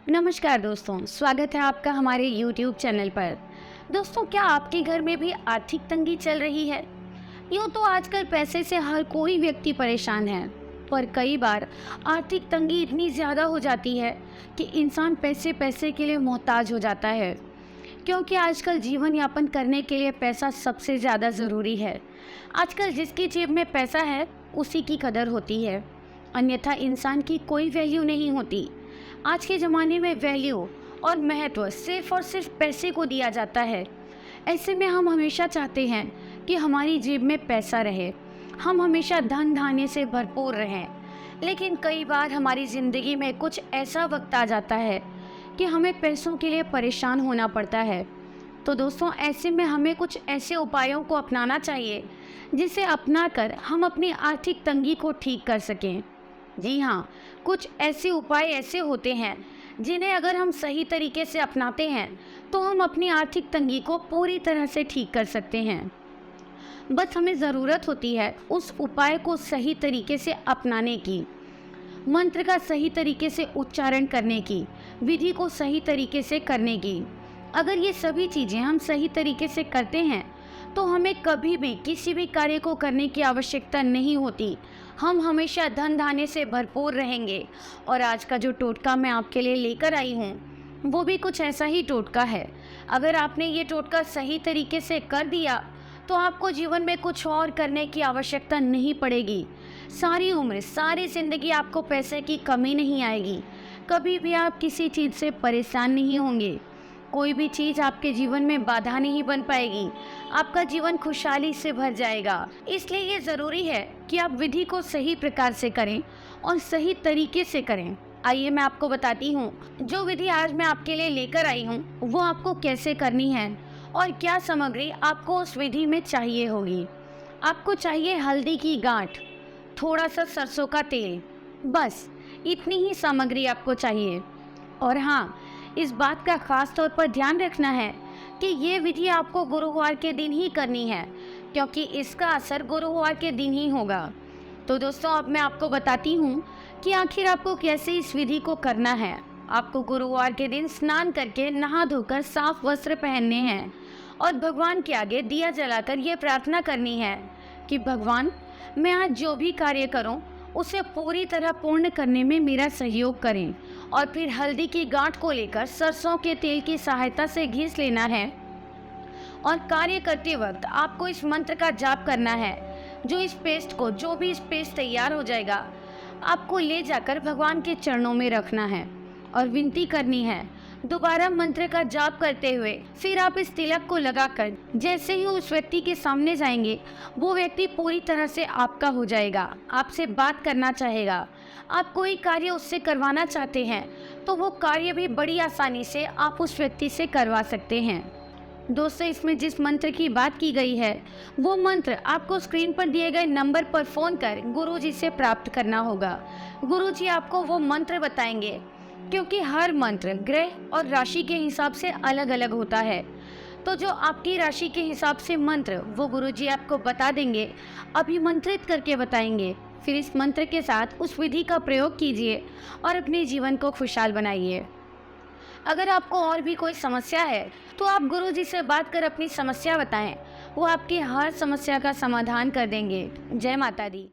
नमस्कार दोस्तों, स्वागत है आपका हमारे YouTube चैनल पर। दोस्तों, क्या आपके घर में भी आर्थिक तंगी चल रही है? यूँ तो आजकल पैसे से हर कोई व्यक्ति परेशान है, पर कई बार आर्थिक तंगी इतनी ज़्यादा हो जाती है कि इंसान पैसे पैसे के लिए मोहताज हो जाता है। क्योंकि आजकल जीवन यापन करने के लिए पैसा सबसे ज़्यादा ज़रूरी है। आजकल जिसकी जेब में पैसा है उसी की कदर होती है, अन्यथा इंसान की कोई वैल्यू नहीं होती। आज के ज़माने में वैल्यू और महत्व सिर्फ और सिर्फ पैसे को दिया जाता है। ऐसे में हम हमेशा चाहते हैं कि हमारी जेब में पैसा रहे, हम हमेशा धन धान्य से भरपूर रहें। लेकिन कई बार हमारी ज़िंदगी में कुछ ऐसा वक्त आ जाता है कि हमें पैसों के लिए परेशान होना पड़ता है। तो दोस्तों, ऐसे में हमें कुछ ऐसे उपायों को अपनाना चाहिए जिसे अपनाकर हम अपनी आर्थिक तंगी को ठीक कर सकें। जी हाँ, कुछ ऐसे उपाय ऐसे होते हैं जिन्हें अगर हम सही तरीके से अपनाते हैं तो हम अपनी आर्थिक तंगी को पूरी तरह से ठीक कर सकते हैं। बस हमें ज़रूरत होती है उस उपाय को सही तरीके से अपनाने की, मंत्र का सही तरीके से उच्चारण करने की, विधि को सही तरीके से करने की। अगर ये सभी चीज़ें हम सही तरीके से करते हैं तो हमें कभी भी किसी भी कार्य को करने की आवश्यकता नहीं होती। हम हमेशा धन धान्य से भरपूर रहेंगे। और आज का जो टोटका मैं आपके लिए लेकर आई हूँ वो भी कुछ ऐसा ही टोटका है। अगर आपने ये टोटका सही तरीके से कर दिया तो आपको जीवन में कुछ और करने की आवश्यकता नहीं पड़ेगी। सारी उम्र, सारी ज़िंदगी आपको पैसे की कमी नहीं आएगी। कभी भी आप किसी चीज़ से परेशान नहीं होंगे। कोई भी चीज़ आपके जीवन में बाधा नहीं बन पाएगी। आपका जीवन खुशहाली से भर जाएगा। इसलिए ये ज़रूरी है कि आप विधि को सही प्रकार से करें और सही तरीके से करें। आइए मैं आपको बताती हूँ जो विधि आज मैं आपके लिए लेकर आई हूँ वो आपको कैसे करनी है और क्या सामग्री आपको उस विधि में चाहिए होगी। आपको चाहिए हल्दी की गांठ, थोड़ा सा सरसों का तेल, बस इतनी ही सामग्री आपको चाहिए। और हाँ, इस बात का खास तौर पर ध्यान रखना है कि ये विधि आपको गुरुवार के दिन ही करनी है, क्योंकि इसका असर गुरुवार के दिन ही होगा। तो दोस्तों, अब मैं आपको बताती हूँ कि आखिर आपको कैसे इस विधि को करना है। आपको गुरुवार के दिन स्नान करके नहा धोकर साफ वस्त्र पहनने हैं और भगवान के आगे दिया जलाकर ये प्रार्थना करनी है कि भगवान, मैं आज जो भी कार्य करूँ उसे पूरी तरह पूर्ण करने में मेरा सहयोग करें। और फिर हल्दी की गांठ को लेकर सरसों के तेल की सहायता से घिस लेना है और कार्य करते वक्त आपको इस मंत्र का जाप करना है। जो इस पेस्ट तैयार हो जाएगा आपको ले जाकर भगवान के चरणों में रखना है और विनती करनी है। दोबारा मंत्र का जाप करते हुए फिर आप इस तिलक को लगाकर जैसे ही उस व्यक्ति के सामने जाएंगे वो व्यक्ति पूरी तरह से आपका हो जाएगा, आपसे बात करना चाहेगा। आप कोई कार्य उससे करवाना चाहते हैं तो वो कार्य भी बड़ी आसानी से आप उस व्यक्ति से करवा सकते हैं। दोस्तों, इसमें जिस मंत्र की बात की गई है वो मंत्र आपको स्क्रीन पर दिए गए नंबर पर फ़ोन कर गुरुजी से प्राप्त करना होगा। गुरुजी आपको वो मंत्र बताएंगे, क्योंकि हर मंत्र ग्रह और राशि के हिसाब से अलग अलग होता है। तो जो आपकी राशि के हिसाब से मंत्र वो गुरुजी आपको बता देंगे, अभिमंत्रित करके बताएंगे। फिर इस मंत्र के साथ उस विधि का प्रयोग कीजिए और अपने जीवन को खुशहाल बनाइए। अगर आपको और भी कोई समस्या है तो आप गुरुजी से बात कर अपनी समस्या बताएं, वो आपकी हर समस्या का समाधान कर देंगे। जय माता दी।